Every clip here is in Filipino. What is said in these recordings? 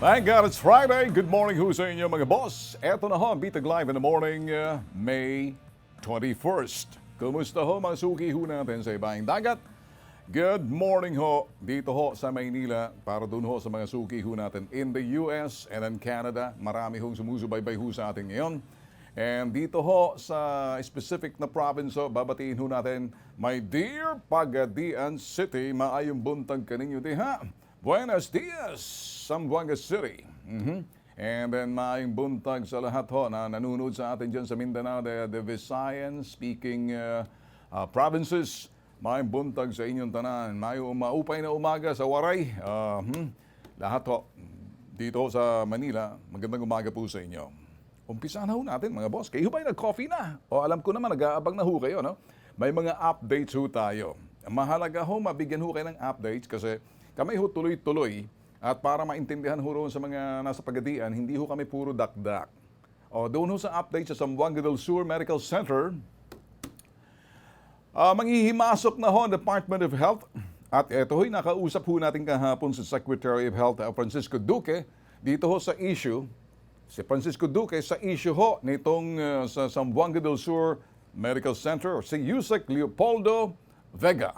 Thank God it's Friday. Good morning ho sa inyo mga boss. Eto na ho ang BITAG Live in the morning, May 21st. Kumusta ho mga suki ho natin sa ibang dagat? Good morning ho dito ho sa Maynila para dun ho sa mga suki ho natin in the US and in Canada. Marami hong sumusubaybay ho sa atin ngayon. And dito ho sa specific na province ho, babatiin ho natin, my dear Pagadian City, maayong buntag kaninyo diha. Buenos dias, Zamboanga City. And then maayong buntag sa lahat ho na nanonood sa atin dyan sa Mindanao, the Visayan speaking provinces. Maayong buntag sa inyong tanan. Maayong maupay na umaga sa Waray. Lahat ho dito sa Manila, magandang umaga po sa inyo. Umpisa na ho natin mga boss. Kayo ba'y nag-coffee na? O alam ko naman, nag-aabang na ho kayo, no? May mga updates ho tayo. Mahalaga ho, mabigyan ho kayo ng updates kasi kami ho tuloy-tuloy at para maintindihan ho roon sa mga nasa Pagadian, hindi ho kami puro dakdak. O doon ho sa update sa Zamboanga del Sur Medical Center, manghihimasok na ho ang Department of Health at ito ho'y nakausap ho natin kahapon sa Secretary of Health Francisco Duque dito ho sa issue. Si Francisco Duque sa issue ho nitong sa Zamboanga del Sur Medical Center, si Yusek Leopoldo Vega.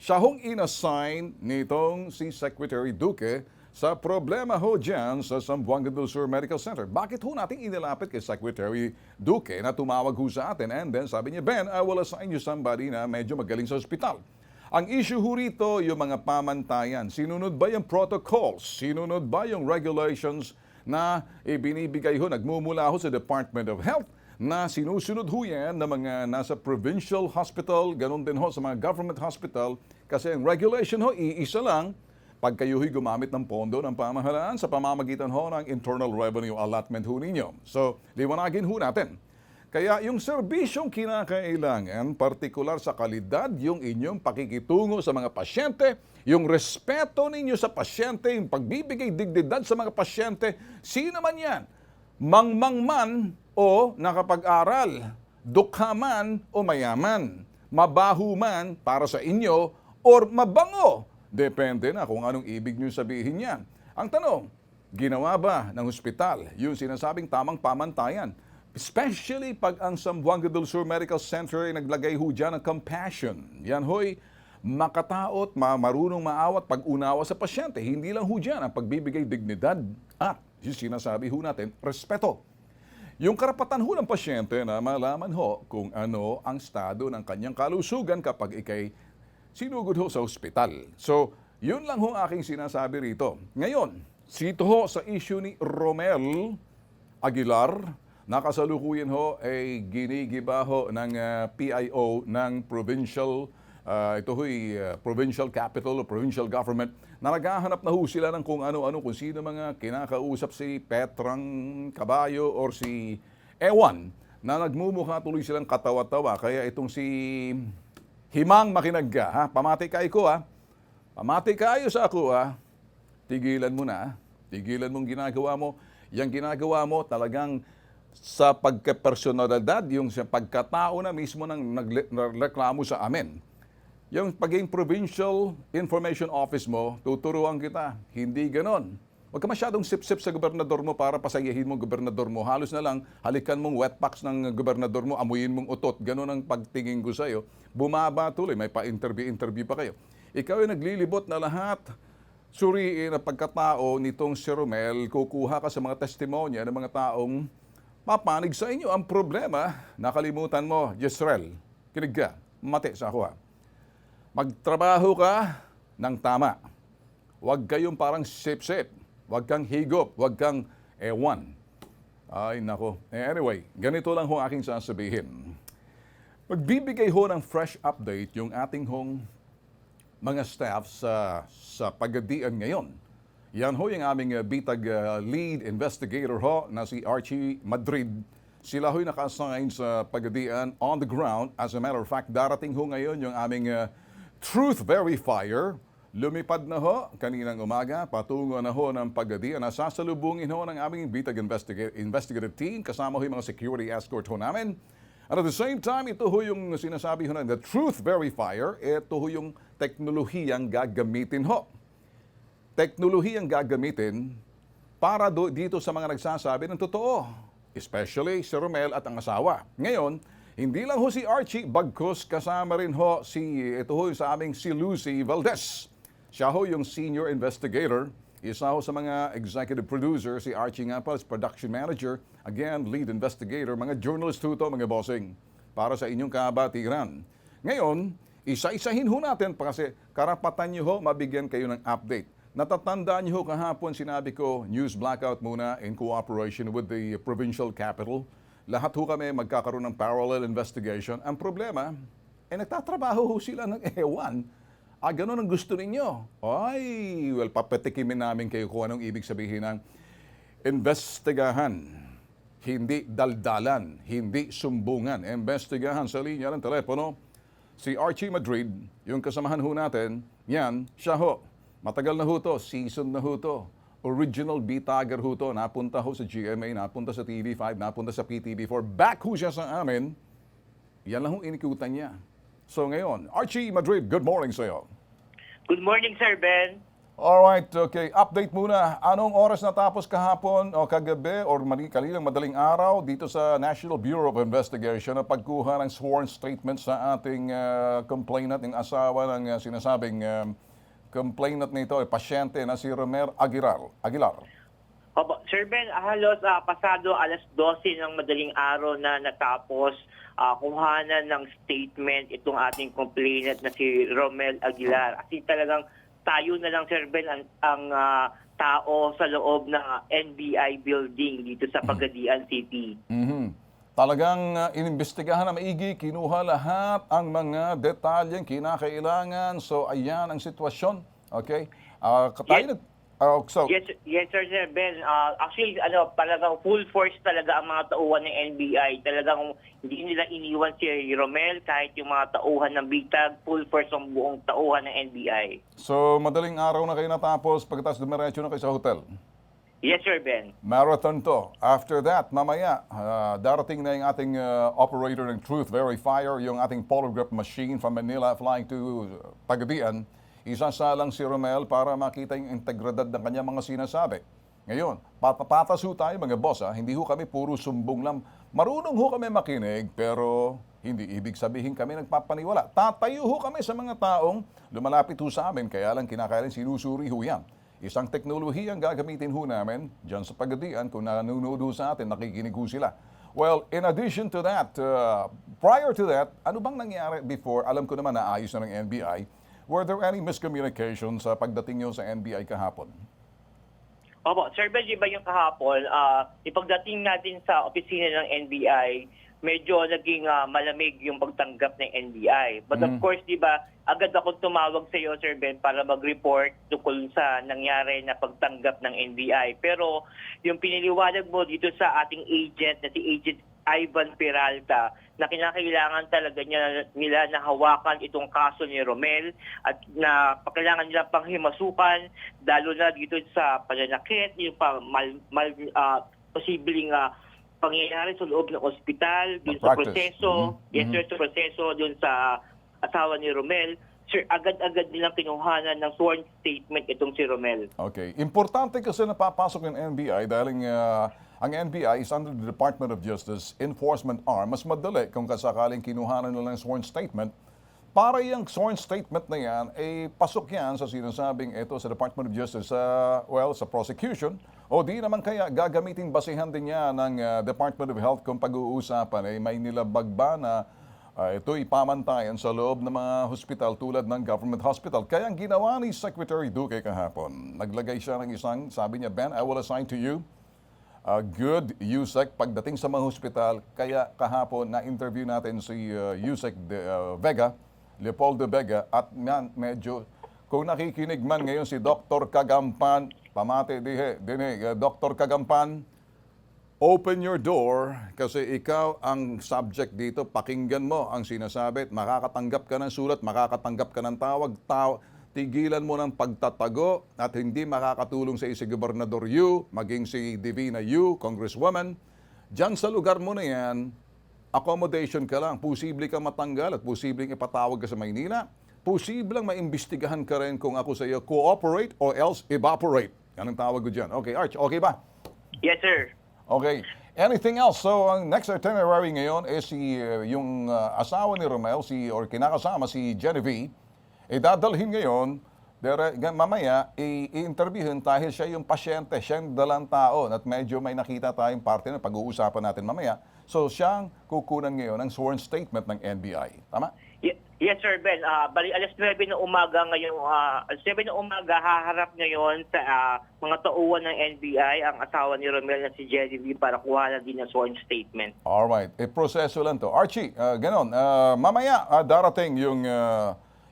Siya hong inassign nitong si Secretary Duque sa problema ho dyan sa Zamboanga del Sur Medical Center. Bakit ho natin inilapit kay Secretary Duque na tumawag ho sa atin and then sabi niya, Ben, I will assign you somebody na medyo magaling sa ospital. Ang issue ho rito, yung mga pamantayan. Sinunod ba yung protocols? Sinunod ba yung regulations na ibinibigay ho, nagmumula ho sa Department of Health na sinusunod ho yan ng mga nasa provincial hospital, ganun din ho sa mga government hospital kasi ang regulation ho, iisa lang pag kayo ho'y gumamit ng pondo ng pamahalaan sa pamamagitan ho ng internal revenue allotment ho ninyo. So, liwanagin ho natin. Kaya yung serbisyong kinakailangan, partikular sa kalidad, yung inyong pakikitungo sa mga pasyente, yung respeto ninyo sa pasyente, yung pagbibigay dignidad sa mga pasyente, sino man yan, mangmang man o nakapag-aral, dukha man o mayaman, mabaho man para sa inyo or mabango. Depende na kung anong ibig nyo sabihin yan. Ang tanong, ginawa ba ng ospital yung sinasabing tamang pamantayan? Especially pag ang Zamboanga del Sur Medical Center ay naglagay ho dyan ng compassion. Yan ho'y makataot, marunong maawat, pag-unawa sa pasyente. Hindi lang ho dyan ang pagbibigay dignidad at yung sinasabi ho natin, respeto. Yung karapatan ho ng pasyente na malaman ho kung ano ang estado ng kanyang kalusugan kapag ikay sinugod ho sa ospital. So, yun lang ho aking sinasabi rito. Ngayon, sito ho sa issue ni Romel Aguilar, nakasalukuyan ho ay ginigiba ho ng PIO ng provincial, provincial capital o provincial government na naghahanap na ho sila ng kung ano-ano, kung sino mga kinakausap si Petrang Caballo or si Ewan na nagmumukha tuloy silang katawa-tawa. Kaya itong si Himang Makinagga, ha? Pamati kayo ko, ha? Pamati kayo sa ako, ha? Tigilan mo na, tigilan mong ginagawa mo. Yang ginagawa mo talagang sa pagkapersonalidad, yung sa pagkatao na mismo nang nagreklamo sa amin. Yung pagiging provincial information office mo, tuturuan kita. Hindi ganon. Huwag ka masyadong sip-sip sa gobernador mo para pasayahin mo gobernador mo. Halos na lang, halikan mong wetpacks ng gobernador mo, amuyin mong utot. Ganon ang pagtingin ko sa'yo. Bumaba tuloy, may pa-interview pa kayo. Ikaw ay naglilibot na lahat. Suriin na pagkatao nitong si Romel, kukuha ka sa mga testimonya ng mga taong papanig sa inyo. Ang problema, nakalimutan mo, Yisrael, kinig ka, mati sa ako ha. Magtrabaho ka ng tama. Huwag kayong parang sip-sip. Huwag kang higop. Huwag kang ewan. Ay, nako. Anyway, ganito lang ho aking sasabihin. Magbibigay ho ng fresh update yung ating hong mga staff sa Pagadian ngayon. Yan ho yung aming BITAG lead investigator ho na si Archie Madrid. Sila ho'y naka-assign sa Pagadian on the ground. As a matter of fact, darating ho ngayon yung aming truth verifier. Lumipad na ho kaninang umaga, patungo na ho ng Pagadian. Nasasalubungin ho ng aming BITAG investigative team. Kasama ho yung mga security escort ho namin. At at the same time, ito ho yung sinasabi ho na the truth verifier. Ito ho yung teknolohiyang gagamitin ho. Teknolohiyang gagamitin para dito sa mga nagsasabi ng totoo. Especially si Romel at ang asawa. Ngayon, hindi lang ho si Archie, bagkus kasama rin ho ito ho sa aming si Lucy Valdez. Siya ho yung senior investigator. Isa ho sa mga executive producer, si Archie nga pa, production manager, again, lead investigator, mga journalist ho to, mga bossing, para sa inyong kabatiran. Ngayon, isa-isahin ho natin kasi karapatan nyo ho mabigyan kayo ng update. Natatandaan niyo ho kahapon sinabi ko, news blackout muna in cooperation with the provincial capital. Lahat ho kami magkakaroon ng parallel investigation. Ang problema, nagtatrabaho ho sila ng ewan. Ganun ang gusto ninyo. Ay, well, papatikimin namin kayo kung anong ibig sabihin ng investigahan. Hindi daldalan, hindi sumbungan. Investigahan sa linya ng telepono. Si Archie Madrid, yung kasamahan ho natin, yan, siya ho. Matagal na ho to, season na ho to. Original BITAGer ho to. Napunta ho sa GMA, napunta sa TV5, napunta sa PTV4. Back ho siya sa amin. Yan lang ho inikutan niya. So ngayon, Archie Madrid, good morning sa iyo. Good morning, Sir Ben. Alright, okay. Update muna. Anong oras natapos kahapon o kagabi o kanilang madaling araw dito sa National Bureau of Investigation na pagkuha ng sworn statement sa ating complainant, ng asawa ng sinasabing complainant nito, pasyente na si Romer Aguilar. Opo, Sir Ben, halos pasado alas 12 ng madaling araw na natapos kuhanan ng statement itong ating complainant na si Romel Aguilar. Kasi talagang tayo na lang, Sir Ben, ang tao sa loob ng NBI building dito sa Pagadian City. Talagang inimbestigahan na maigi, kinuha lahat ang mga detalyeng kinakailangan. So, ayan ang sitwasyon. Okay? Yes, Sir Ben. Actually, talagang full force talaga ang mga tauhan ng NBI. Talagang hindi nila iniwan si Romel kahit yung mga tauhan ng BITAG. Full force ang buong tauhan ng NBI. So, madaling araw na kayo natapos pagkatapos dumiretso na kayo sa hotel? Yes, Sir Ben. Marathon to. After that, mamaya, darating na yung ating operator ng Truth Verifier, yung ating polygraph machine from Manila flying to Pagadian. Isasalang si Romel para makita yung integridad ng kanyang mga sinasabi. Ngayon, patas ho tayo mga boss. Hindi ho kami puro sumbong lang. Marunong ho kami makinig, pero hindi ibig sabihin kami nagpapaniwala. Tatayo ho kami sa mga taong lumalapit ho sa amin, kaya lang kinakailan sinusuri ho yan. Isang teknolohiya ang gagamitin ho namin dyan sa Pagadian. Kung nanonood ho sa atin, nakikinig ho sila. Well, in addition to that, prior to that, ano bang nangyari before? Alam ko naman na ayos na ng NBI. Were there any miscommunications sa pagdating nyo sa NBI kahapon? Opo, Sir Ben, iba yung kahapon, ipagdating natin sa opisina ng NBI, medyo naging malamig yung pagtanggap ng NBI. But of course, di ba, agad ako tumawag sa iyo, Sir Ben, para mag-report tungkol sa nangyari na pagtanggap ng NBI. Pero yung piniliwanag mo dito sa ating agent, na si Agent Ivan Peralta, na kinakailangan talaga nila na hawakan itong kaso ni Romel at na kailangan nila pang himasukan, lalo na dito sa pananakit, yung posibleng pangyayari sa loob ng ospital, dun sa proseso, sa proseso dun sa asawa ni Romel. Sir, agad-agad nilang kinuhanan ng sworn statement itong si Romel. Okay. Importante kasi napapasok ng NBI dahil ang NBI is under the Department of Justice Enforcement Arm. Mas madali kung kasakaling kinuhanan nila ng sworn statement. Para yung sworn statement na yan, pasok yan sa sinasabing ito sa Department of Justice, sa prosecution, o di naman kaya gagamitin basihan din niya ng Department of Health kung pag-uusapan, may nilabag ba na ito ipamantayan sa loob ng mga hospital tulad ng government hospital. Kaya ang ginawa ni Secretary Duque kahapon, naglagay siya ng isang, sabi niya, Ben, I will assign to you good USEC pagdating sa mga hospital. Kaya kahapon na-interview natin si USEC Vega, Leopoldo Vega, at medyo, kung nakikinig man ngayon si Dr. Kagampan, pamate Dr. Kagampan, open your door kasi ikaw ang subject dito. Pakinggan mo ang sinasabi. Makakatanggap ka ng sulat, makakatanggap ka ng tawag. Tigilan mo ng pagtatago at hindi makakatulong sa si Gobernador Yu, maging si Divina Yu, Congresswoman. Diyan sa lugar mo na yan, accommodation ka lang. Posible ka matanggal at posibleng ipatawag ka sa Maynila. Posibleng maimbestigahan ka rin kung ako sa iyo cooperate or else evaporate. Yan ang tawag ko dyan. Okay, Arch, okay ba? Yes, sir. Okay. Anything else? So, ang next itinerary ngayon is yung asawa ni Romel, or kinakasama si Genevieve, dadalhin ngayon, mamaya, i-interviewin dahil siya yung pasyente, siya yung dalang tao, at medyo may nakita tayong parte na pag-uusapan natin mamaya. So, siyang kukunan ngayon ng sworn statement ng NBI. Tama? Yes, Sir Ben. Bali, alas 9 ng umaga ngayon, alas 9 ng umaga, haharap ngayon sa mga tauhan ng NBI ang asawa ni Romel na si Genevieve para kuha na din ng sworn statement. Alright. Proseso lang to. Archie, ganon. Mamaya, darating yung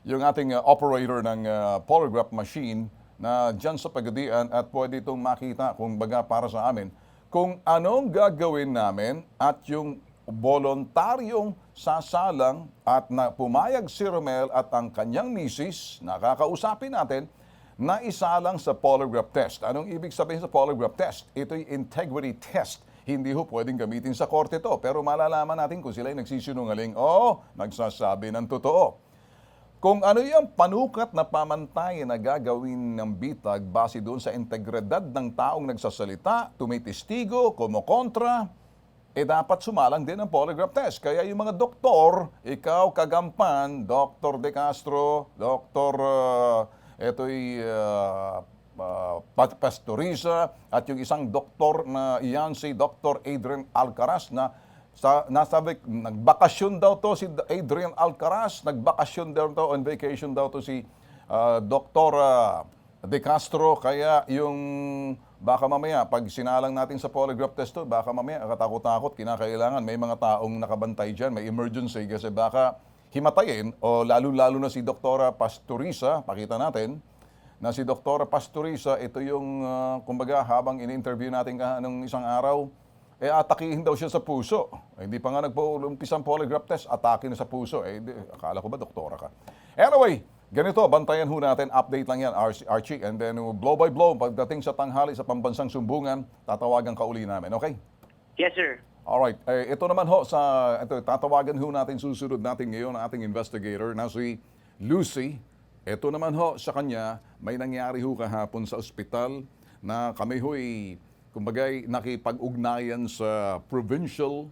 ating operator ng polygraph machine na dyan sa Pagadian at pwede itong makita kung baga para sa amin kung anong gagawin namin at yung voluntaryong sasalang at na pumayag si Romel at ang kanyang misis, nakakausapin natin, na isalang sa polygraph test. Anong ibig sabihin sa polygraph test? Ito'y integrity test. Hindi ho pwedeng gamitin sa korte to. Pero malalaman natin kung sila'y nagsisinungaling o nagsasabi ng totoo. Kung ano yung panukat na pamantayan na gagawin ng BITAG base doon sa integridad ng taong nagsasalita, tumitistigo, kumokontra, dapat sumalang din ang polygraph test. Kaya yung mga doktor, ikaw, Kagampan, Dr. De Castro, Dr. Pastoriza, at yung isang doktor na iyan si Dr. Adrian Alcaraz na nagbakasyon daw to si Adrian Alcaraz, nagbakasyon daw to, on vacation daw to si Dr. De Castro, kaya yung baka mamaya, pag sinalang natin sa polygraph test to, baka mamaya katakot-takot, kinakailangan, may mga taong nakabantay dyan, may emergency, kasi baka himatayin, o lalo-lalo na si Dr. Pastoriza, pakita natin, na si Dr. Pastoriza, ito yung, kumbaga, habang ini-interview natin nung isang araw, atakihin daw siya sa puso. Hindi pa nga nagpa-umpisang polygraph test, atake na sa puso. Akala ko ba doktora ka? Anyway, ganito, bantayan ho natin, update lang yan, Archie, and then blow by blow, pagdating sa tanghali sa pambansang sumbungan, tatawagan ka uli namin, okay? Yes, sir. Alright, ito naman ho, tatawagan ho natin, susunod natin ngayon ang ating investigator na si Lucy. Ito naman ho, sa kanya, may nangyari ho kahapon sa ospital na kami ho'y, kumbagay, nakipag-ugnayan sa provincial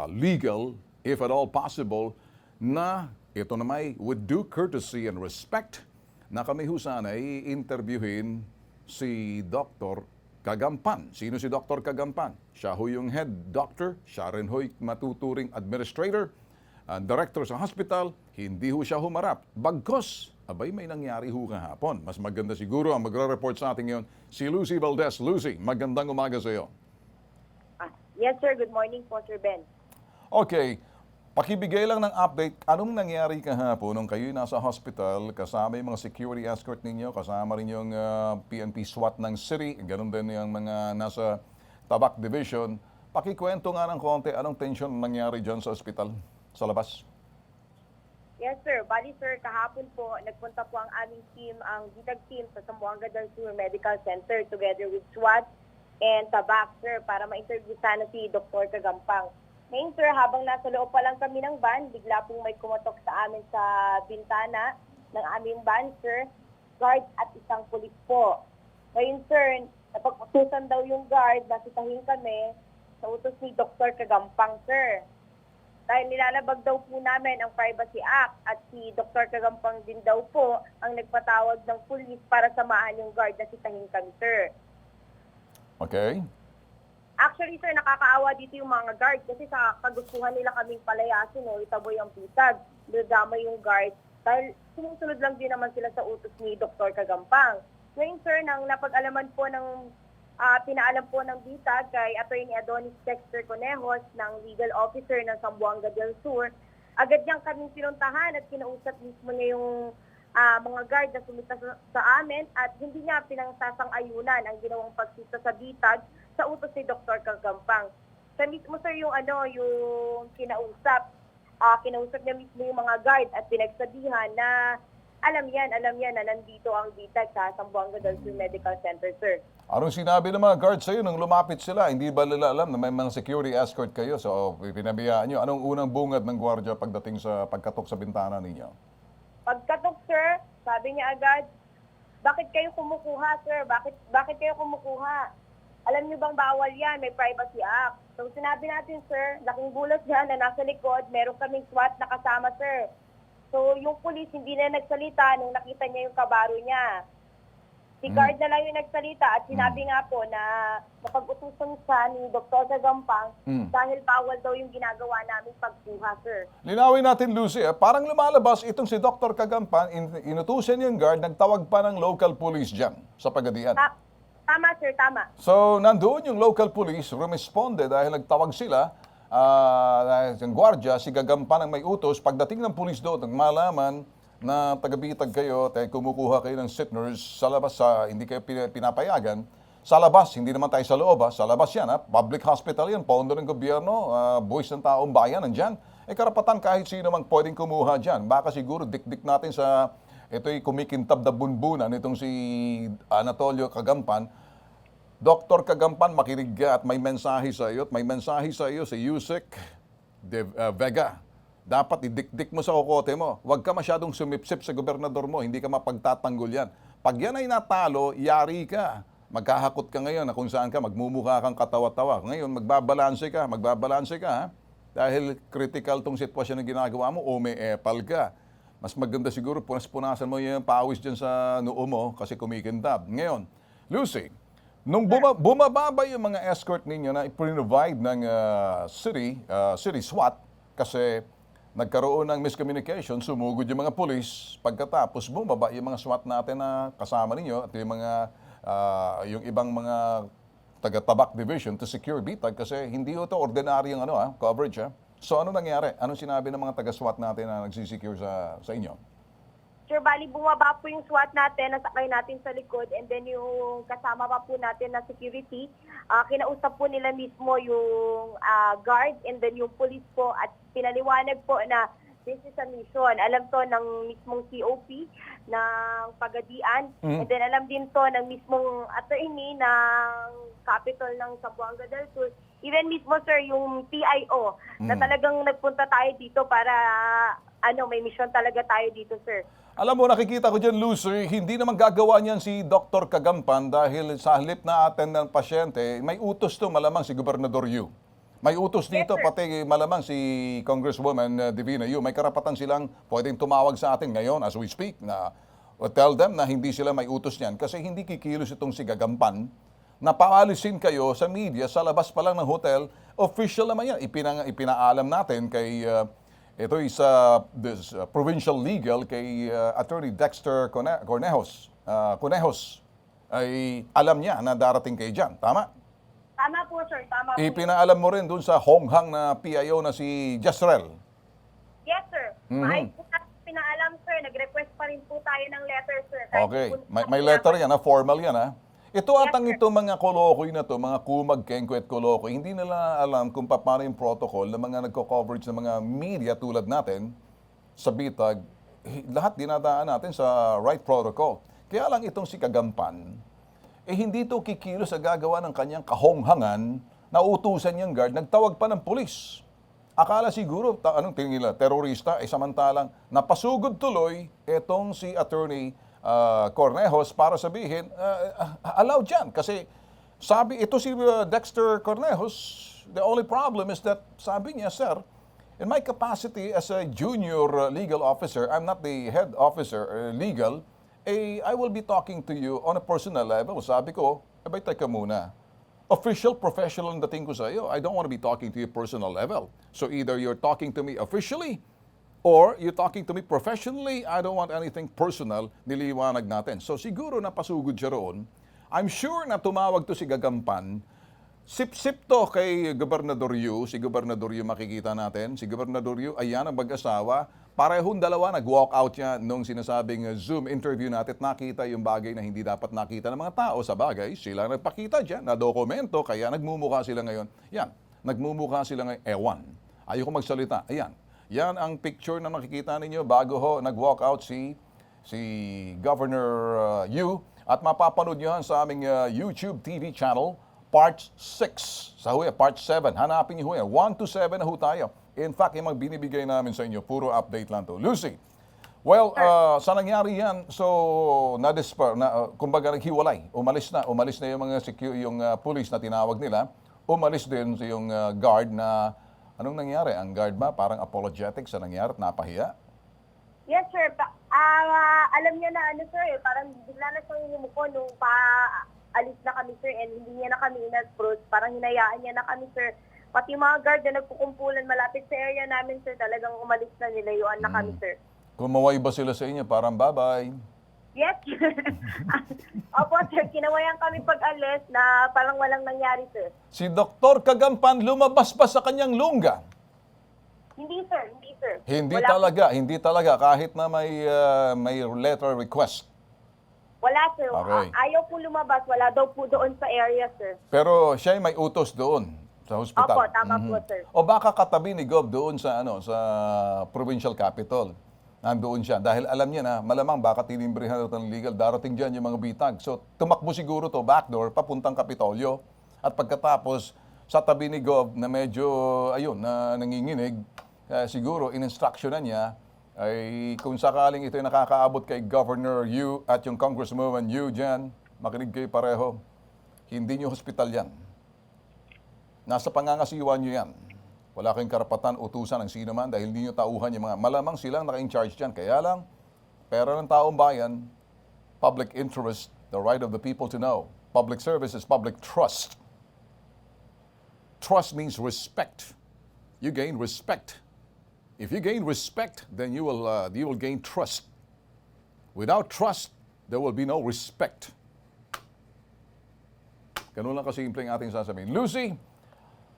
legal, if at all possible, na ito na may, with due courtesy and respect, na kami ho sana i-interviewin si Dr. Kagampan. Sino si Dr. Kagampan? Siya ho yung head doctor, siya rin ho'y matuturing administrator, director sa hospital, hindi ho siya humarap. Bagkos, abay may nangyari ho kahapon. Mas maganda siguro ang magre-report sa atin ngayon, si Lucy Valdez. Lucy, magandang umaga sa iyo. Yes, sir. Good morning po, Sir Ben. Okay. Pakibigay lang ng update, anong nangyari kahapon nung kayo nasa hospital, kasama yung mga security escort ninyo, kasama rin yung PNP SWAT ng city, ganun din yung mga nasa Tabak Division. Pakikwento nga ng konti, anong tension nangyari dyan sa hospital, sa labas? Yes, sir. Bali, sir, kahapon po, nagpunta po ang aming team, ang BITAG team sa Zamboanga del Sur Medical Center together with SWAT and Tabak, sir, para ma-interview sana si Dr. Kagampang. Ngayon, sir, habang nasa loob pa lang kami ng van, bigla pong may kumatok sa amin sa bintana ng aming van, sir, guard at isang pulis po. Ngayon, sir, napag-utusan daw yung guard, nasitahin kami sa utos ni Dr. Kagampang, sir. Dahil nilalabag daw po namin ang Privacy Act at si Dr. Kagampang din daw po ang nagpatawag ng pulis para samahan yung guard na sitahin kami, sir. Okay. Actually, sir, nakakaawa dito yung mga guard kasi sa kagustuhan nila kaming palayasin o itaboy ang BITAG. Dadamay yung guard dahil sumusunod lang din naman sila sa utos ni Dr. Kagampang. Ngayon, sir, nang napag-alaman po ng pinaalam po ng BITAG kay Attorney Adonis Dexter Conejos ng legal officer ng Zamboanga del Sur, agad niyang kaming pinuntahan at kinausap mismo niya yung mga guard na sumita sa amin at hindi niya pinangsasang-ayunan ang ginawang pagsita sa BITAG sa utos ni Dr. Kagampang. Sa mismo, sir, yung kinausap. Kinausap niya mismo yung mga guard at pinagsabihan na alam yan na nandito ang BITAG sa Zamboanga del Sur Medical Center, sir. Anong sinabi ng mga guard sa'yo nung lumapit sila? Hindi ba nila alam na may mga security escort kayo? So, pinabiyaan nyo. Anong unang bungad ng gwardiya pagdating sa pagkatok sa bintana ninyo? Pagkatok, sir, sabi niya agad, bakit kayo kumukuha, sir? Bakit kayo kumukuha? Alam niyo bang bawal yan? May Privacy Act. So sinabi natin, sir, laking gulat dyan na nasa likod, meron kaming SWAT na kasama, sir. So yung police hindi na nagsalita nung nakita niya yung kabaro niya. Si guard na lang yung nagsalita at sinabi nga po na napag-utusan siya ni Dr. Kagampang dahil bawal daw yung ginagawa namin pagkuha, sir. Linawin natin, Lucy, parang lumalabas itong si Dr. Kagampan, inutusan yung guard, nagtawag pa ng local police dyan sa Pagadian. Tama, sir, tama. So, nandoon yung local police, rumisponde dahil nagtawag sila, dahil yung gwardiya, si Gagampan ang may utos. Pagdating ng police doon, nagmalaman na taga-BITAG kayo, kumukuha kayo ng signers sa labas, hindi kayo pinapayagan. Sa labas, hindi naman tayo sa loob, sa labas yan, public hospital yan, pondo ng gobyerno, buwis ng taong bayan, nandyan. Karapatan kahit sino mang pwedeng kumuha dyan. Baka siguro dikdik natin sa, ito'y kumikintab na bunbunan, itong si Anatolio Kagampan. Dr. Kagampan, makinig ka at may mensahe sa iyo, at may mensahe sa iyo si Yusek Vega. Dapat idikdik mo sa kokote mo. Huwag ka masyadong sumipsip sa gobernador mo. Hindi ka mapagtatanggol yan. Pag yan ay natalo, yari ka. Magkahakot ka ngayon na kung saan ka, magmumukha kang katawa-tawa. Ngayon, magbabalanse ka, ha? Dahil critical tong sitwasyon na ginagawa mo, o may epal ka. Mas maganda siguro, punas-punasan mo yung pawis dyan sa noo mo kasi kumikintab. Ngayon, Lucy, nung bumababa yung mga escort ninyo na i-provide ng city SWAT, kasi nagkaroon ng miscommunication, sumugod yung mga pulis, pagkatapos bumaba yung mga SWAT natin na kasama ninyo at yung ibang mga taga-tabak division to secure BITAG kasi hindi ito ordinaryong coverage. So ano nangyari? Anong sinabi ng mga taga-SWAT natin na nagsisecure sa inyo? Sir, bali bumaba po yung SWAT natin, nasakay natin sa likod, and then yung kasama pa po natin na security, kinausap po nila mismo yung guard and then yung police po at pinaliwanag po na this is a mission. Alam to ng mismong COP ng Pagadian, and then alam din to ng mismong attorney ng capital ng Zamboanga del Sur. Even mismo, sir, yung PIO na talagang nagpunta tayo dito para may mission talaga tayo dito, sir. Alam mo, nakikita ko dyan, Lucy, hindi naman gagawa niyan si Dr. Kagampan dahil sa halip na attend ng pasyente, may utos to malamang si Gobernador Yu. May utos dito, pati malamang si Congresswoman Divina Yu. May karapatan silang pwedeng tumawag sa atin ngayon as we speak na tell them na hindi sila may utos niyan kasi hindi kikilos itong si Kagampan na paalisin kayo sa media sa labas pa lang ng hotel. Official naman yan. Ipinaalam natin kay ito is provincial legal kay Attorney Dexter Cornejos. Ay alam niya na darating kayo dyan. Tama? Tama po, sir. Tama po. Ipinaalam mo rin dun sa honghang na PIO na si Jezreel. Yes, sir. Maayos po natin pinaalam, sir. Nag-request pa rin po tayo ng letter, sir. Kahit Okay. po- May letter yan, formal yan. Ito atang ito mga kolokoy na to, mga kumag, kengko at kolokoy, hindi nila alam kung paano yung protocol ng mga nagko-coverage ng mga media tulad natin sa BITAG. Lahat dinadaan natin sa right protocol. Kaya lang itong si Kagampan, hindi to kikilos sa gagawa ng kanyang kahonghangan na utusan niyang guard, nagtawag pa ng pulis. Akala siguro, anong tingin nila, terorista, samantalang napasugod tuloy itong si Attorney Cornejos para sabihin, allowed yan. Kasi sabi, ito si Dexter Cornejos, the only problem is that, sabi niya, sir, in my capacity as a junior legal officer, I'm not the head officer legal, I will be talking to you on a personal level. Sabi ko, teka muna. Official, professional ang dating ko sa iyo. I don't want to be talking to you personal level. So either you're talking to me officially, or you're talking to me professionally, I don't want anything personal, niliwanag natin. So siguro napasugod siya roon. I'm sure na tumawag to si Gagampan. Sip-sip to kay Gobernador Yu. Si Gobernador Yu makikita natin. Si Gobernador Yu, ayan ang mag-asawa. Parehong dalawa, nag-walk out yan nung sinasabing Zoom interview natin. Nakita yung bagay na hindi dapat nakita ng mga tao sa bagay. Sila nagpakita dyan na dokumento, kaya nagmumukha sila ngayon. Yan, nagmumukha sila ngayon. Ewan. Ayoko magsalita. Ayan. Yan ang picture na nakikita ninyo bago nag-walk out si Governor Yu. At mapapanood nyo yan sa aming YouTube TV channel, Part 6. Sa Part 7. Hanapin nyo yan. 1 to 7 na tayo. In fact, yung mga binibigay namin sa inyo, puro update lang to. Lucy, Well, sa nangyari yan, so kumbaga naghiwalay, umalis na yung mga yung police na tinawag nila, umalis din yung guard na, anong nangyari? Ang guard ba parang apologetic sa nangyari at napahiya? Yes, sir. Alam niya na ano, sir, parang bigla na siyang yumuko nung alis na kami, sir, and hindi niya na kami in-approach. Parang hinayaan niya na kami, sir. Pati mga guard na nagkukumpulan malapit sa area namin, sir, talagang umalis na, nilayuan na kami, sir. Kumaway ba sila sa inyo? Parang bye-bye. Yes, sir. Opo, sir, kinawayan kami pag-alis na parang walang nangyari, sir. Si Dr. Kagampan lumabas pa sa kanyang lungga. Hindi, sir. Hindi, sir. Hindi talaga kahit na may letter request. Wala, sir. Okay. Ayaw po lumabas. Wala daw po doon sa area, sir. Pero siya ay may utos doon sa hospital. Opo, tama po, sir. O baka katabi ni Gov doon sa sa provincial capital. Nandoon siya dahil alam niya na malamang baka tinimbrihan ng legal, darating diyan yung mga bitag. So tumakbo siguro to backdoor papuntang Kapitolyo at pagkatapos sa tabi ni Gov na medyo na nanginginig, siguro in-instructionan niya ay kung sakaling ito ay nakakaabot kay Governor Yu at yung Congresswoman Yu dyan, makinig kayo pareho, hindi niyo hospital yan. Nasa pangangasiwa niyo yan. Wala kayong karapatan utusan ng sino man dahil hindi nyo tauhan yung mga malamang silang naka-in-charge dyan. Kaya lang, pera ng taong bayan, public interest, the right of the people to know. Public service is public trust. Trust means respect. You gain respect. If you gain respect, then you will gain trust. Without trust, there will be no respect. Ganun lang kasimple ang ating sasabihin. Lucy,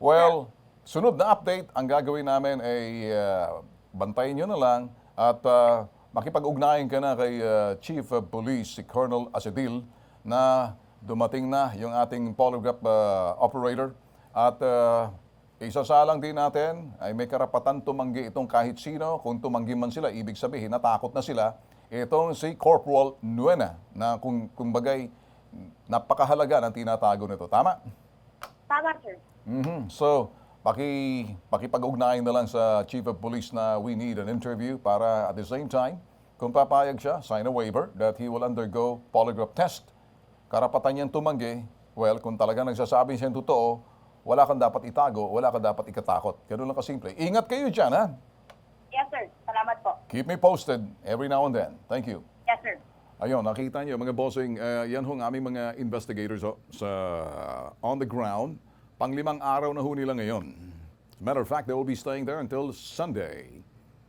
well, sunod na update, ang gagawin namin ay bantayin nyo na lang at makipag-ugnayan ka na kay Chief of Police, si Colonel Asedil, na dumating na yung ating polygraph operator at isasalang din natin ay may karapatan tumanggi itong kahit sino. Kung tumanggi man sila, ibig sabihin natakot na sila. Itong si Corporal Nuena na kumbagay napakahalaga ng tinatago nito. Tama? Tama, sir. So, pakipag-ugnayan na lang sa Chief of Police na we need an interview para at the same time, kung papayag siya, sign a waiver that he will undergo polygraph test. Karapatan niyang tumanggi, well, kung talaga nagsasabing siyang totoo, wala kang dapat itago, wala kang dapat ikatakot. Ganun lang kasimple. Ingat kayo dyan, ha? Yes, sir. Salamat po. Keep me posted every now and then. Thank you. Yes, sir. Ayun, nakita niyo mga bossing, yan hong aming mga investigators sa on the ground. Pang-5 araw na ho nila ngayon. As a matter of fact, they will be staying there until Sunday.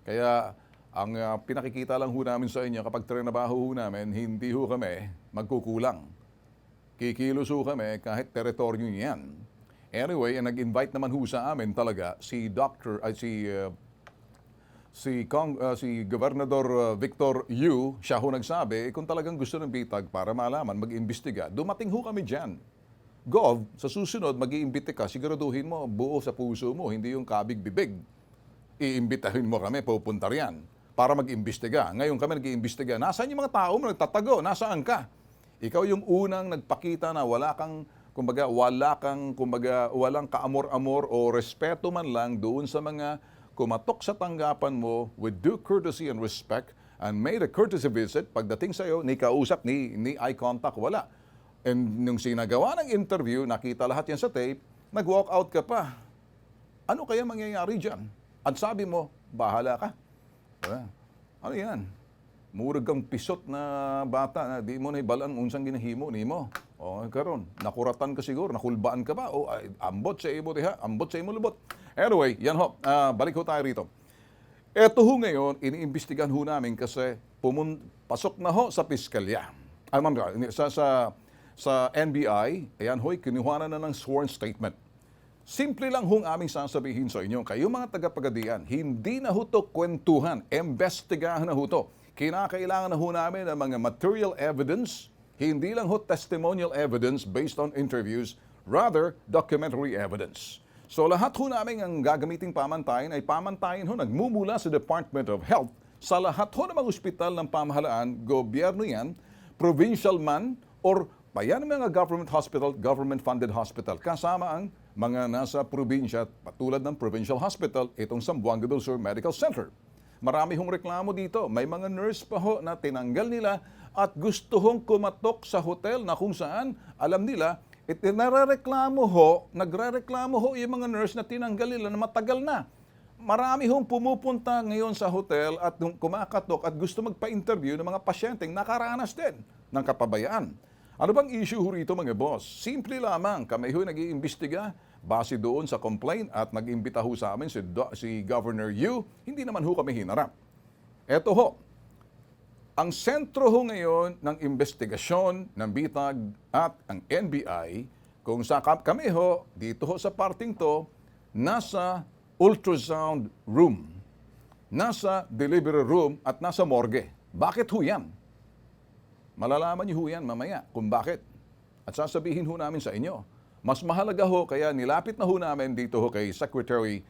Kaya ang pinakikita lang ho namin sa inyo kapag trinabaho ho namin, hindi ho kami magkukulang. Kikilos ho kami kahit teritoryo niyan. Anyway, nag-invite naman ho sa amin talaga si Gobernador Victor Yu. Siya ho nagsabi, kung talagang gusto ng BITAG para malaman, mag-imbestiga, dumating ho kami dyan. Gov, sa susunod, mag-iimbite ka, siguraduhin mo, buo sa puso mo, hindi yung kabig-bibig. Iimbitahin mo kami, pupunta riyan, para mag-imbestiga. Ngayon kami nag-iimbestiga. Nasaan yung mga tao mo nagtatago? Nasaan ka? Ikaw yung unang nagpakita na walang kaamor-amor o respeto man lang doon sa mga kumatok sa tanggapan mo with due courtesy and respect and made a courtesy visit. Pagdating sa'yo, ni kausap, ni eye contact, wala. And nung sinagawa ng interview, nakita lahat yan sa tape, nag-walk out ka pa. Ano kaya mangyayari dyan? At sabi mo, bahala ka. Ano yan? Murag kang pisot na bata na di mo na ibalang unsang ginahimo ni mo. O karon, nakuratan ka siguro, nakulbaan ka ba? O ambot sa imo diha, ambot sa imo lubot. Anyway, yan ho, balik ho tayo rito. Eto ho ngayon, iniimbestigahan ho namin kasi pasok na ho sa piskalya. Sa NBI, ayan ho'y kinuha na ng sworn statement. Simple lang hong aming sasabihin sa inyo, kayo mga taga-pagadian, hindi na ho to kwentuhan, imbestigahan na ho to. Kinakailangan na ho namin ng mga material evidence, hindi lang ho testimonial evidence based on interviews, rather documentary evidence. So lahat ho namin ang gagamiting pamantayan ay pamantayan ho nagmumula sa Department of Health sa lahat ho ng mga ospital ng pamahalaan, gobyerno yan, provincial man, or bayan mga government hospital, government-funded hospital, kasama ang mga nasa probinsya, patulad ng provincial hospital, itong Zamboanga del Sur Medical Center. Marami hong reklamo dito. May mga nurse pa ho na tinanggal nila at gusto hong kumatok sa hotel na kung saan, alam nila, nagrereklamo ho yung mga nurse na tinanggal nila na matagal na. Marami hong pumupunta ngayon sa hotel at kumakatok at gusto magpa-interview ng mga pasyenteng nakaranas din ng kapabayaan. Ano bang issue ho rito mga boss? Simple lamang, kami ho nag-iimbestiga base doon sa complaint at nag-imbita ho sa amin si Governor Yu, hindi naman ho kami hinarap. Eto ho, ang sentro ho ngayon ng investigasyon ng BITAG at ang NBI, kung sa kami ho, dito ho sa parting to, nasa ultrasound room, nasa delivery room at nasa morgue. Bakit ho yan? Malalaman niyo ho yan mamaya kung bakit. At sasabihin ho namin sa inyo. Mas mahalaga ho, kaya nilapit na ho namin dito ho kay Secretary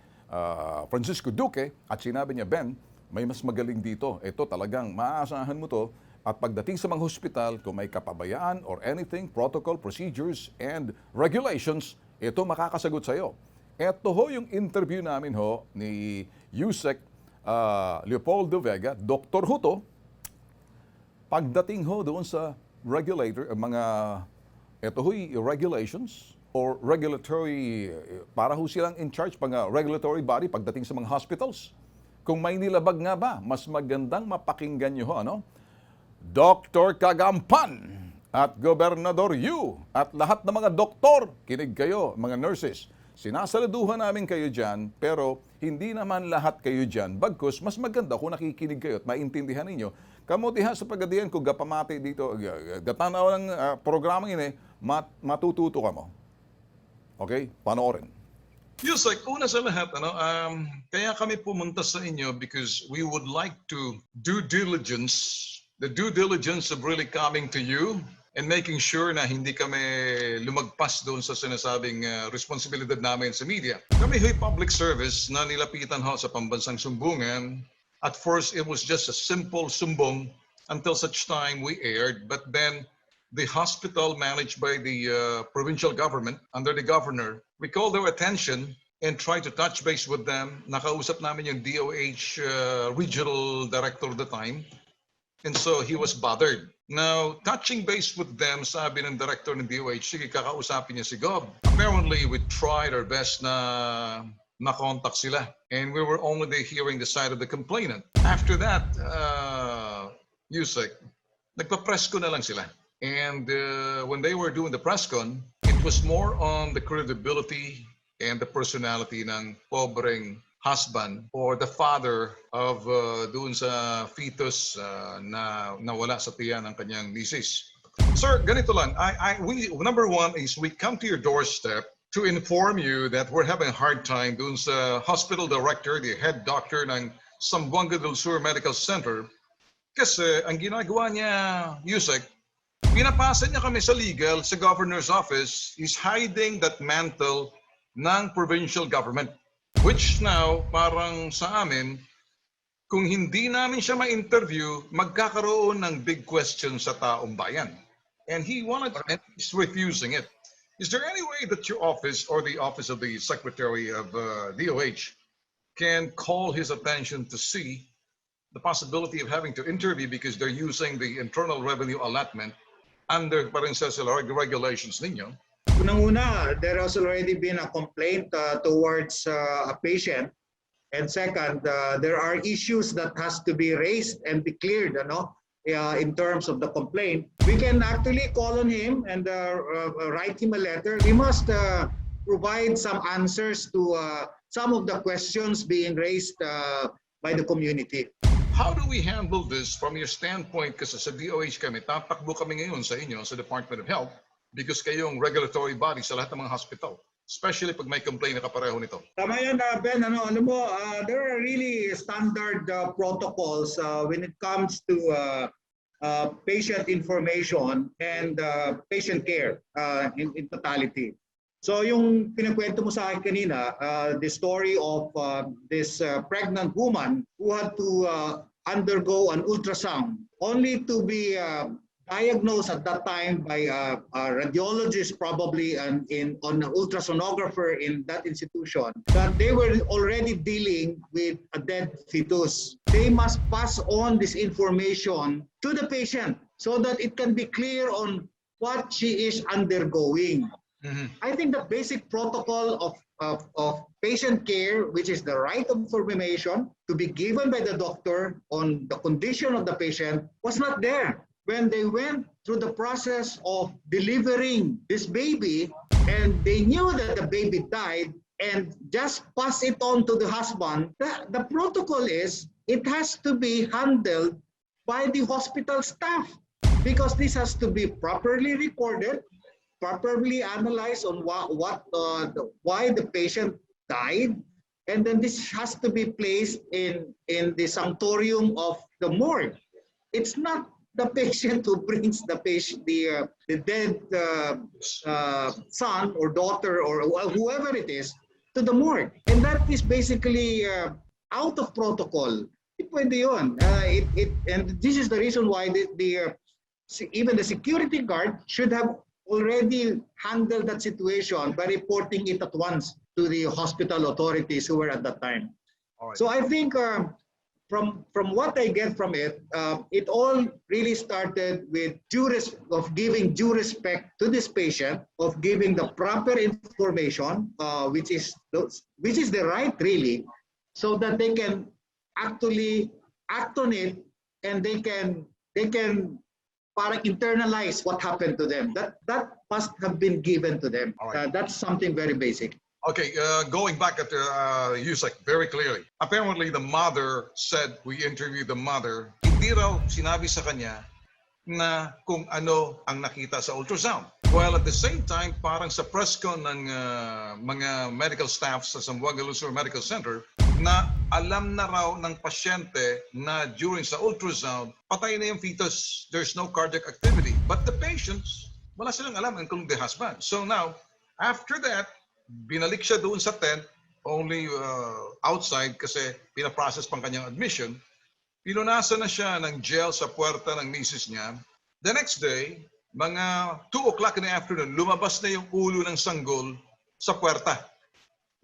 Francisco Duque at sinabi niya, Ben, may mas magaling dito. Ito talagang maaasahan mo to. At pagdating sa mga hospital, kung may kapabayaan or anything, protocol, procedures, and regulations, ito makakasagot sa iyo. Ito ho yung interview namin ho ni Yusek Leopoldo Vega, Dr. ho to. Pagdating ho doon sa regulator, ito ho'y regulations or regulatory, para ho silang in charge pang regulatory body pagdating sa mga hospitals. Kung may nilabag nga ba, mas magandang mapakinggan nyo ho, ano? Dr. Kagampan at Gobernador Yu at lahat ng mga doktor, kinig kayo, mga nurses. Sinasaladuhan namin kayo dyan, pero hindi naman lahat kayo dyan. Bagkus, mas maganda kung nakikinig kayo at maintindihan ninyo. Kamutihan sa pagadian ko, gapamati dito, gatanaw ng programang ini, matututo ka mo. Okay? Panoorin. Yusek, una sa lahat, kaya kami pumunta sa inyo because we would like to the due diligence of really coming to you and making sure na hindi kami lumagpas doon sa sinasabing responsibilidad namin sa media. Kami ho'y public service na nilapitan ho sa pambansang sumbungan. At first, it was just a simple sumbong until such time we aired, but then the hospital managed by the provincial government under the governor, we called their attention and tried to touch base with them. Nakausap namin yung DOH regional director at the time. And so he was bothered. Now, touching base with them, sabi ng director ng DOH, sige, kakausapin niya si Gob. Apparently, we tried our best na makontak sila. And we were only hearing the side of the complainant. After that, Yusek, nagpa-press ko na lang sila. And when they were doing the press con, it was more on the credibility and the personality ng pobreng husband or the father of doon sa fetus na nawala sa tiyan ng kanyang misis. Sir, ganito lang. Number one is we come to your doorstep to inform you that we're having a hard time doon sa hospital director, the head doctor ng Zamboanga del Sur Medical Center. Kasi ang ginagawa niya, Yusek, pinapasa niya kami sa legal, sa governor's office, is hiding that mantle ng provincial government. Which now, parang sa amin, kung hindi namin siya ma-interview, magkakaroon ng big question sa taong bayan. And he wanted, and he's refusing it. Is there any way that your office or the office of the Secretary of DOH can call his attention to see the possibility of having to interview because they're using the Internal Revenue Allotment under pa rin sa regulations ninyo? Unang-una, there has already been a complaint towards a patient. And second, there are issues that has to be raised and be cleared, in terms of the complaint. We can actually call on him and write him a letter. We must provide some answers to some of the questions being raised by the community. How do we handle this from your standpoint? Kasi sa DOH kami, tatakbo kami ngayon sa inyo, sa Department of Health, because kayong regulatory body sa lahat ng mga hospital, especially pag may complaint na kapareho nito. Tama yan, Ben. Alam mo, there are really standard protocols when it comes to patient information and patient care in totality. So yung pinakwento mo sa akin kanina, the story of this pregnant woman who had to undergo an ultrasound only to be diagnosed at that time by a radiologist, probably on an ultrasonographer in that institution, that they were already dealing with a dead fetus. They must pass on this information to the patient so that it can be clear on what she is undergoing. I think the basic protocol of patient care, which is the right of information to be given by the doctor on the condition of the patient, was not there. When they went through the process of delivering this baby and they knew that the baby died and just pass it on to the husband, the protocol is it has to be handled by the hospital staff because this has to be properly recorded, properly analyzed on why the patient died, and then this has to be placed in the sanctorium of the morgue. It's not the patient who brings the dead son or daughter or whoever it is to the morgue, and that is basically out of protocol. Pwede yun. And this is the reason why even the security guard should have already handled that situation by reporting it at once to the hospital authorities who were at that time. All right. So I think from what I get from it, it all really started with giving due respect to this patient, of giving the proper information, which is the right really, so that they can actually act on it, and they can para internalize what happened to them. That must have been given to them. Right. That's something very basic. Okay, going back at Yusek very clearly. Apparently, the mother said, we interviewed the mother, hindi raw sinabi sa kanya na kung ano ang nakita sa ultrasound. While at the same time, parang sa press con ng mga medical staff sa Zamboanga Luzon Medical Center, na alam na raw ng pasyente na during sa ultrasound, patay na yung fetus, there's no cardiac activity. But the patients, wala silang alam, including the husband. So now, after that, binalik siya doon sa tent, only outside kasi pinaprocess pang kanyang admission. Pinunasan na siya ng gel sa puerta ng misis niya. The next day, mga 2 o'clock in the afternoon, lumabas na yung ulo ng sanggol sa puerta.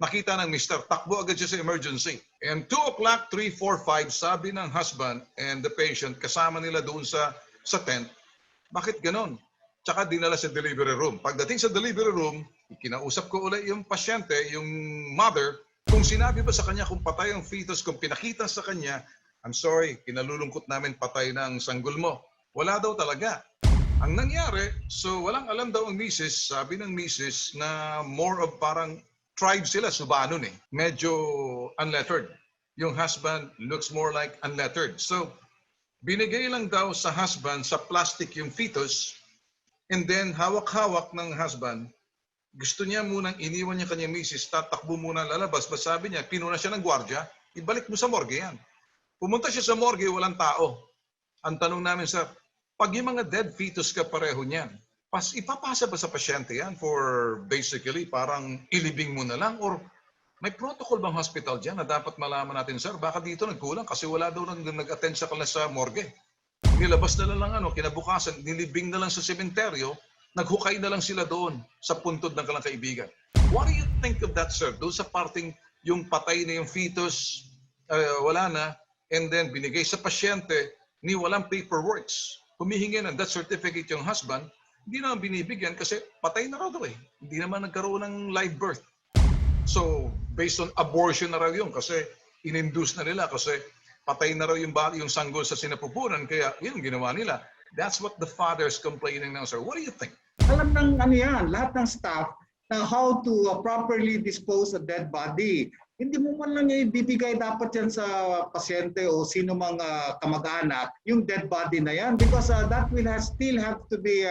Nakita ng mister, takbo agad siya sa emergency. And 2 o'clock, 3, 4, 5, sabi ng husband and the patient, kasama nila doon sa tent, bakit ganon? Tsaka dinala sa delivery room. Pagdating sa delivery room, kinausap ko ulit yung pasyente, yung mother, kung sinabi ba sa kanya kung patay ang fetus, kung pinakita sa kanya, I'm sorry, kinalulungkot namin patay na ang sanggol mo. Wala daw talaga. Ang nangyari, so walang alam daw ang misis, sabi ng misis na more of parang tribe sila, Subanon eh. Medyo unlettered. Yung husband looks more like unlettered. So, binigay lang daw sa husband sa plastic yung fetus, and then hawak-hawak ng husband, gusto niya munang iniwan niya kanyang misis, tatakbo muna lalabas. But sabi niya, pinuna siya ng gwardiya, ibalik mo sa morgue yan. Pumunta siya sa morgue, walang tao. Ang tanong namin, sir, pag yung mga dead fetus ka pareho niyan, ipapasa ba sa pasyente yan for basically parang ilibing mo na lang? Or may protocol bang hospital dyan na dapat malaman natin, sir? Baka dito nagkulang kasi wala daw nag-attend sa kanila sa morgue. Nilabas na lang kinabukasan, nilibing na lang sa sementeryo, naghukay na lang sila doon sa puntod ng kalang kaibigan. What do you think of that, sir? Doon sa parting yung patay na yung fetus, wala na, and then binigay sa pasyente, ni walang paperworks. Humihingi ng death certificate yung husband, hindi naman binibigyan kasi patay na raw daw eh. Hindi naman nagkaroon ng live birth. So, based on abortion na raw yun kasi in-induce na nila kasi patay na raw yung sanggol sa sinapupunan kaya yun ginawa nila. That's what the father's complaining now, sir. What do you think? Alam ng lahat ng staff na how to properly dispose a dead body. Hindi mo man lang ibibigay dapat yan sa pasyente o sino mang kamag-anak yung dead body na yan because that will still have to be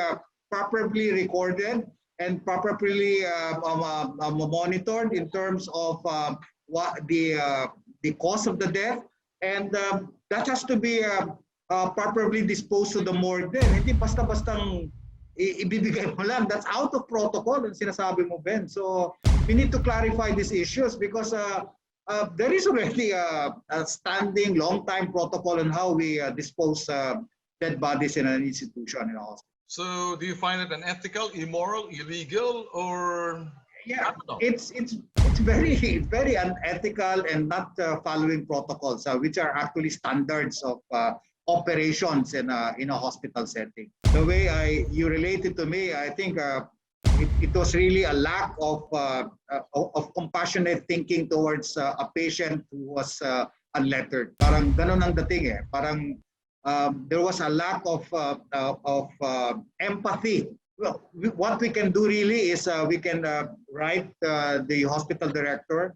properly recorded and properly monitored in terms of what the cause of the death, and that has to be properly disposed to the morgue din. Hindi basta-bastang ibibigay mo lang. That's out of protocol ang sinasabi mo, Ben. So we need to clarify these issues because there is already a standing long-time protocol on how we dispose dead bodies in an institution in a hospital. So do you find it unethical, immoral, illegal, or Yeah, I don't know? it's very unethical and not following protocols, which are actually standards of operations in a hospital setting. The way you related to me, I think it was really a lack of compassionate thinking towards a patient who was unlettered. Parang ganun ang dating eh. Parang there was a lack of empathy. Well, what we can do really is we can write the hospital director,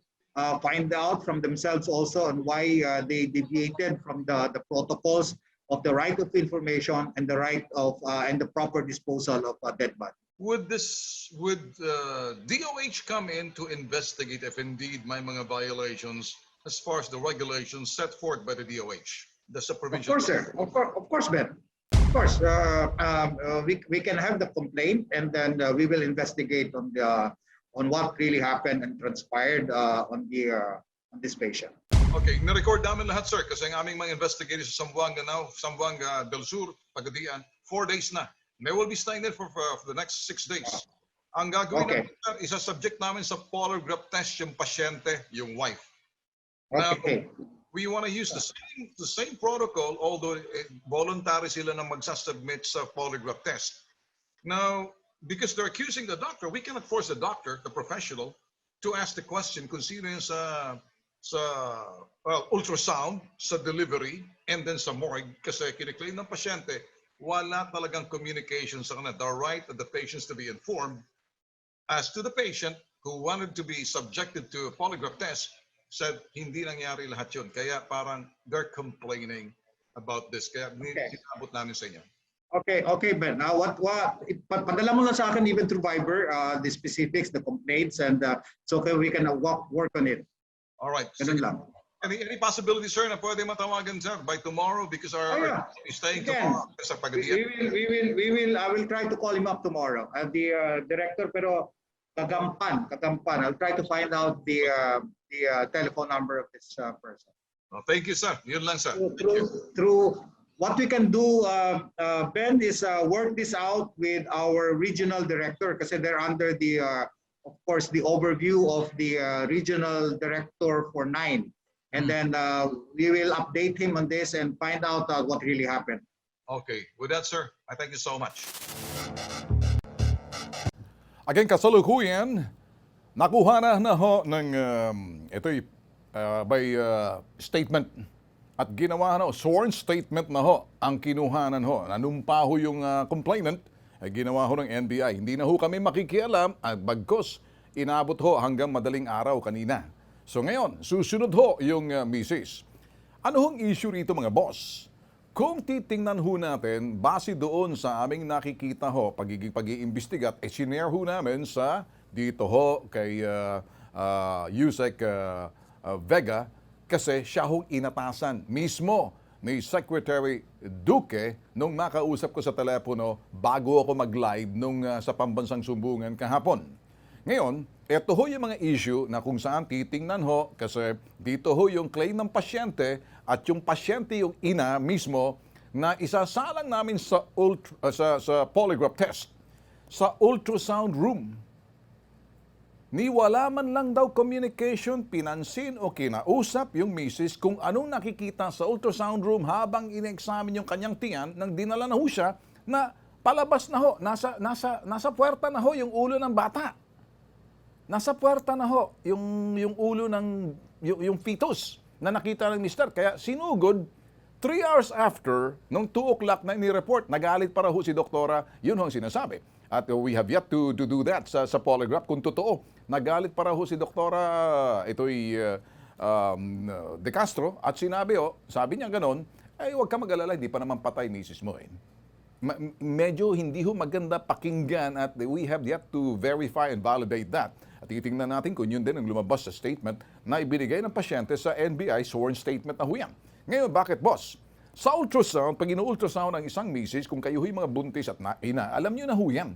find out from themselves also on why they deviated from the protocols of the right of information and the right of and the proper disposal of dead body. Would DOH come in to investigate if indeed may mga violations as far as the regulations set forth by the DOH? The Of supervision. course, sir. Of course, Ben. Of course, we can have the complaint and then we will investigate on what really happened and transpired on this patient. Okay, na-record namin lahat, sir, kasi ang aming mga investigators sa Zamboanga del Sur, Pagadian, 4 days na. They will be staying there for the next 6 days. Ang gagawin Okay. namin, sir, isa-subject namin sa polygraph test yung pasyente, yung wife. Now, Okay. we want to use the same protocol, although voluntary sila na magsasubmit sa polygraph test. Now, because they're accusing the doctor, we cannot force the doctor, the professional, to ask the question kung sino yung sa ultrasound, sa delivery, and then sa morgue. Kasi kiniklaim ng pasyente, wala talagang communication sa kanila. The right of the patients to be informed. As to the patient who wanted to be subjected to a polygraph test, said hindi nangyari lahat yun. Kaya parang they're complaining about this. Kaya sinabot namin sa inyo. Okay, Ben. Now, padala mo lang sa akin even through Viber, the specifics, the complaints, and so okay, we can work on it. All right. Ganun lang. Any possibility, sir, na pwede matawagan, sir, by tomorrow because our is staying Again, tomorrow sa Pagadian? I will try to call him up tomorrow. The director, pero kagampan. I'll try to find out the telephone number of this person. Oh, thank you, sir. Yun lang, sir. Through what we can do, Ben, is work this out with our regional director kasi they're under the, of course, the overview of the regional director for 9. And then we will update him on this and find out what really happened. Okay. With that, sir, I thank you so much. Again, kasalukuyan, nakuha na ho ng ito'y by statement at ginawa na ho, sworn statement na ho ang kinuhanan ho. Nanumpa ho yung complainant, ay ginawa ho ng NBI. Hindi na ho kami makikialam at bagkos inabot ho hanggang madaling araw kanina. So ngayon, susunod ho yung misis. Ano hong issue rito mga boss? Kung titingnan ho natin, base doon sa aming nakikita ho, pag-iimbestigat, sinare ho namin sa dito ho kay Yusek Vega kasi siya hong inatasan mismo ni Secretary Duque nung nakausap ko sa telepono bago ako mag-live nung sa Pambansang Sumbungan kahapon. Ngayon, ito ho yung mga issue na kung saan titingnan ho kasi dito ho yung claim ng pasyente at yung pasyente yung ina mismo na isasalang namin sa polygraph test sa ultrasound room. Ni wala man lang daw communication, pinansin o kinausap yung misis kung anong nakikita sa ultrasound room habang ina-examine yung kanyang tiyan nang dinala na ho siya na palabas na ho, nasa puwerta na ho yung ulo ng bata. Nasa puwerta na ho yung ulo ng yung fetus na nakita ng mister. Kaya sinugod 3 hours after, nung 2 o'clock na ni-report, nagalit para ho si doktora, yun ho ang sinasabi. At we have yet to do that sa polygraph kung totoo. Nagalit para ho si doktora, ito'y De Castro, at sabi niya ganon, ay huwag ka mag-alala, hindi pa naman patay misis mo. Medyo hindi ho maganda pakinggan at we have yet to verify and validate that. At titingnan natin kung yun din ang lumabas sa statement na ibinigay ng pasyente sa NBI sworn statement na huyang. Ngayon, bakit boss? Sa ultrasound, pag ino-ultrasound ang isang misis, kung kayo mga buntis at ina, alam nyo na huyang.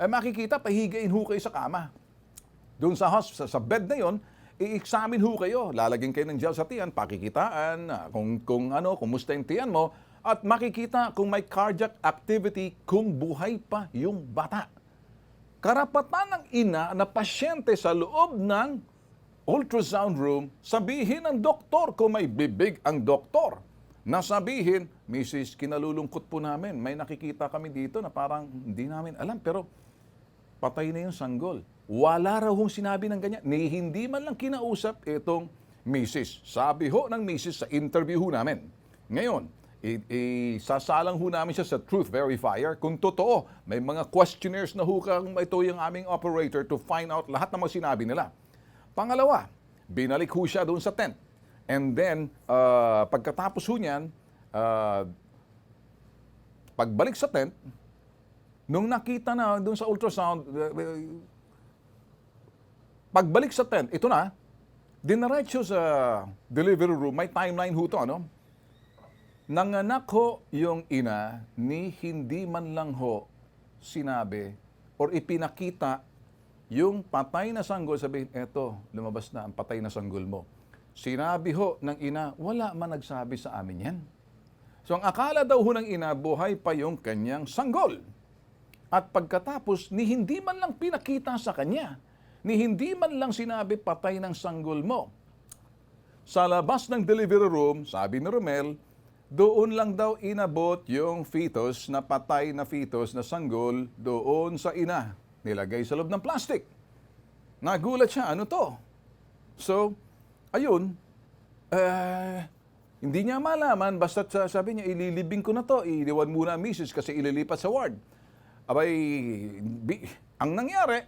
Makikita, pahigain ho kayo sa kama. Doon sa bed na yon, i-examine ho kayo. Lalagyan kayo ng gel sa tiyan, pakikitaan, kung kumusta yung tiyan mo, at makikita kung may cardiac activity kung buhay pa yung bata. Karapatan ng ina na pasyente sa loob ng ultrasound room, sabihin ng doktor kung may bibig ang doktor. Na sabihin, Mrs., kinalulungkot po namin, may nakikita kami dito na parang hindi namin alam, pero patay na yung sanggol. Wala raw hong sinabi ng ganyan, ni hindi man lang kinausap itong Mrs. Sabi ho ng Mrs. sa interview ho namin. Ngayon, sasalang ho namin siya sa truth verifier. Kung totoo, may mga questionnaires na ho kang ito yung aming operator to find out lahat ng mga sinabi nila. Pangalawa, binalik ho siya doon sa tent. And then, pagkatapos ho niyan, pagbalik sa tent, nung nakita na doon sa ultrasound, pagbalik sa tent, ito na, dinaretso sa delivery room, may timeline ho to, ano? Nanganak ho yung ina ni hindi man lang ho sinabi or ipinakita yung patay na sanggol, sabihin, eto, lumabas na ang patay na sanggol mo. Sinabi ho ng ina, wala man nagsabi sa amin yan. So ang akala daw ho ng ina, buhay pa yung kanyang sanggol. At pagkatapos, ni hindi man lang pinakita sa kanya, ni hindi man lang sinabi patay ng sanggol mo. Sa labas ng delivery room, sabi ni Romel, doon lang daw inabot yung fetus na patay na fetus na sanggol doon sa ina. Nilagay sa loob ng plastic. Nagulat siya, ano to? So, ayun, hindi niya malaman, basta sabi niya, ililibing ko na to, iliwan muna ang misis kasi ililipat sa ward. Abay, ang nangyari,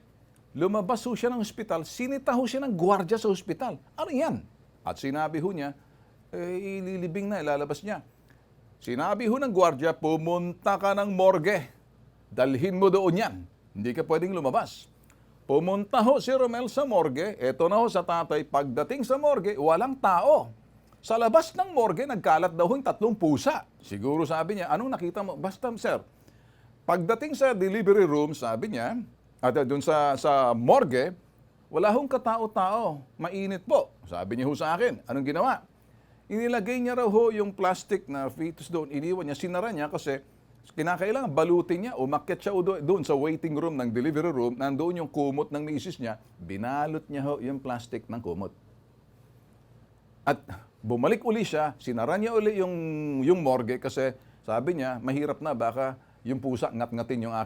lumabas ho siya ng ospital, sinita ho siya ng gwardiya sa ospital. Ano yan? At sinabi ho niya, ililibing na, ilalabas niya. Sinabi ho ng gwardiya, pumunta ka ng morgue. Dalhin mo doon yan. Hindi ka pwedeng lumabas. Pumunta ho si Romel sa morgue, eto na ho sa tatay, pagdating sa morgue, walang tao. Sa labas ng morgue, nagkalat daw yung 3 pusa. Siguro sabi niya, anong nakita mo? Basta, sir, pagdating sa delivery room, sabi niya, at doon sa morgue, wala hong katao-tao, mainit po. Sabi niya ho sa akin, anong ginawa? Inilagay niya raw ho yung plastic na fetus doon, iniwan niya, sinara niya kasi kinakailangan balutin niya, umakyat siya doon sa waiting room ng delivery room, nandoon yung kumot ng misis niya, binalot niya ho yung plastic ng kumot. At bumalik uli siya, sinara niya uli yung morgue kasi sabi niya, mahirap na baka yung pusa ngat-ngatin yung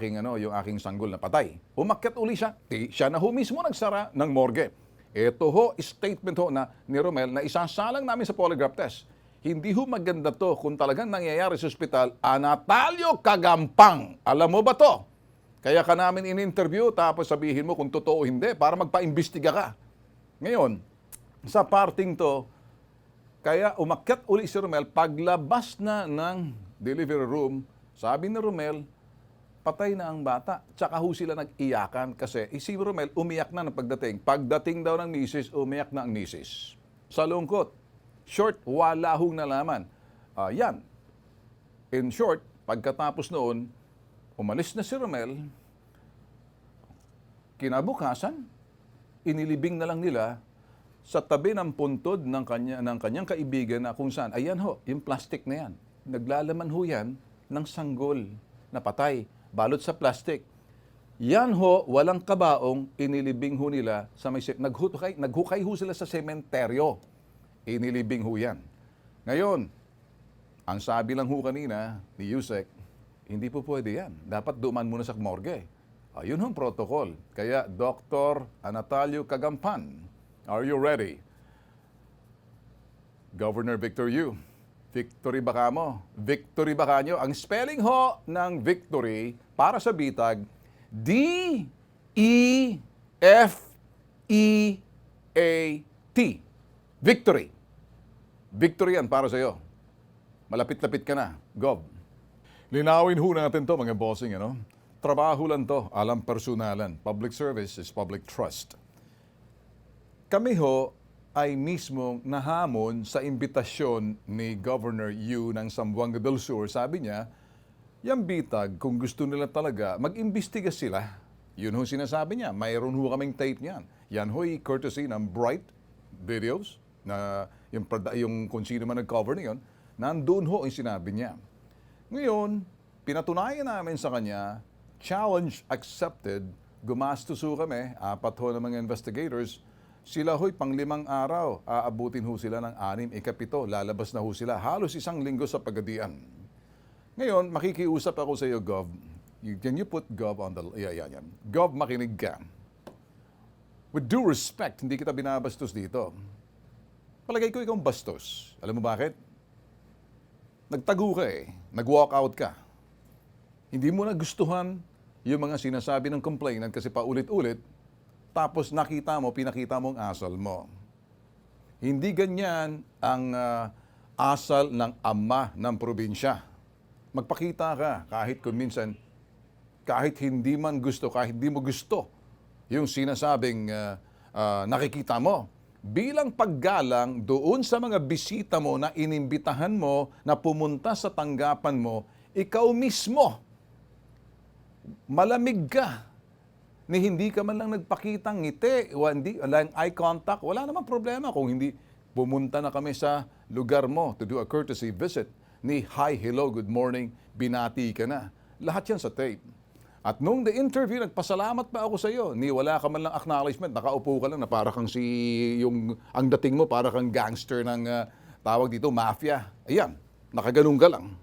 aking sanggol na patay. Umakyat uli siya, siya na ho mismo nagsara ng morgue. Ito ho, statement ho ni Romel na isasalang namin sa polygraph test. Hindi ho maganda to kung talagang nangyayari sa ospital, Natalio Kagampang. Alam mo ba to? Kaya ka namin in-interview tapos sabihin mo kung totoo o hindi para magpa-imbestiga ka. Ngayon, sa parting to, kaya umakyat uli si Romel, paglabas na ng delivery room, sabi ni Romel, patay na ang bata. Tsaka ho sila nag-iyakan kasi si Romel umiyak na ng pagdating. Pagdating daw ng misis, umiyak na ang misis. Sa lungkot. Short, wala hong nalaman. Yan. In short, pagkatapos noon, umalis na si Romel, kinabukasan, inilibing na lang nila sa tabi ng puntod ng kanyang kaibigan na kung saan, ayan ho, yung plastic na yan. Naglalaman ho yan ng sanggol na patay, balot sa plastic. Yan ho, walang kabaong, inilibing ho nila sa may naghukay ho sila sa sementeryo. Inilibing ho yan. Ngayon, ang sabi lang ho kanina ni Yusek, hindi po pwede yan. Dapat duman muna sa morgue. Yun ang protocol. Kaya, Dr. Natalio Kagampan, are you ready? Governor Victor Yu, victory ba ka mo? Victory ba kanyo? Ang spelling ho ng victory para sa BITAG, D-E-F-E-A-T. Victory. Victory yan para sa iyo. Malapit-lapit ka na. Gov. Linawin ho natin to mga bossing, ano? Trabaho lang to, alam personalan. Public service is public trust. Kami ho ay mismong nahamon sa imbitasyon ni Governor Yu ng Zamboanga del Sur. Sabi niya, yung BITAG, kung gusto nila talaga, mag-imbestiga sila. Yun ho sinasabi niya. Mayroon ho kaming tape niyan. Yan ho'y courtesy ng Bright Videos, na yung kung sino man nag-cover niyon, nandun ho yung sinabi niya. Ngayon, pinatunayan namin sa kanya, challenge accepted, gumastos ho kami, 4 ho ng mga investigators, sila ho'y pang 5 araw, aabutin ho sila ng 6, ika-7, lalabas na ho sila, halos 1 linggo sa pagadian. Ngayon, makikiusap ako sa iyo, Gov. Can you put Gov on the... Yan. Gov, makinig ka. With due respect, hindi kita binabastos dito. Palagay ko ikaw bastos. Alam mo bakit? Nagtago ka eh. Nag-walk out ka. Hindi mo nagustuhan yung mga sinasabi ng complainant kasi paulit-ulit, tapos pinakita mo ang asal mo. Hindi ganyan ang asal ng ama ng probinsya. Magpakita ka kahit kung minsan, kahit hindi man gusto, kahit hindi mo gusto yung sinasabing nakikita mo. Bilang paggalang doon sa mga bisita mo na inimbitahan mo na pumunta sa tanggapan mo, ikaw mismo, malamig ka, ni hindi ka man lang nagpakitang ngiti, walang eye contact, wala namang problema kung hindi pumunta na kami sa lugar mo to do a courtesy visit, ni hi, hello, good morning, binati ka na. Lahat yan sa tape. At nung the interview, nagpasalamat pa ako sa iyo, ni wala ka man lang acknowledgement, nakaupo ka lang na para kang ang dating mo, para kang gangster ng tawag dito, mafia. Ayan, nakaganong ka lang.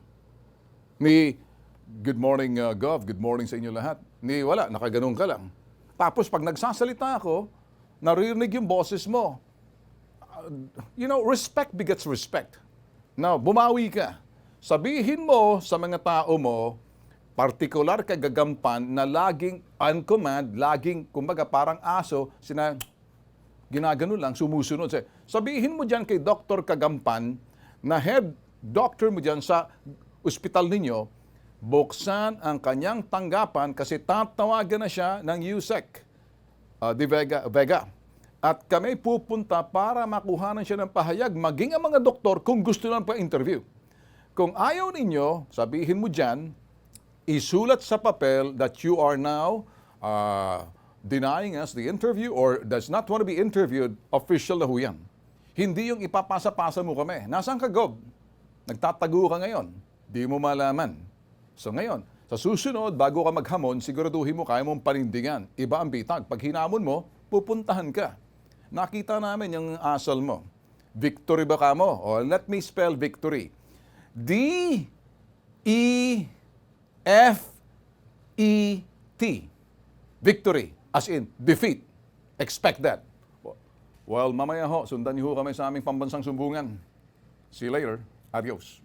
Ni, good morning, Gov, good morning sa inyo lahat. Ni wala, nakaganong ka lang. Tapos pag nagsasalita ako, naririnig yung boses mo. Respect begets respect. Now, bumawi ka. Sabihin mo sa mga tao mo, partikular kagagampan na laging on command, laging, kumbaga parang aso, ginagano lang, sumusunod. Sabihin mo dyan kay Dr. Kagampan na head doctor mo dyan sa ospital ninyo, buksan ang kanyang tanggapan kasi tatawagan na siya ng USEC, de Vega. At kami pupunta para makuhanan siya ng pahayag, maging ang mga doktor kung gusto lang pa-interview. Kung ayaw ninyo, sabihin mo dyan, isulat sa papel that you are now denying us the interview or does not want to be interviewed, official na ho yan. Hindi yung ipapasa-pasa mo kami. Nasaan ka, Gov? Nagtatago ka ngayon. Di mo malaman. So ngayon, sa susunod, bago ka maghamon, siguraduhin mo kaya mong panindigan. Iba ang bitag. Pag hinamon mo, pupuntahan ka. Nakita namin yung asal mo. Victory ba ka mo? O let me spell victory. D-E-F-E-T. Victory. As in, defeat. Expect that. Well, mamaya ho, sundan niyo ho kami sa aming pambansang sumbungan. See you later. Adios.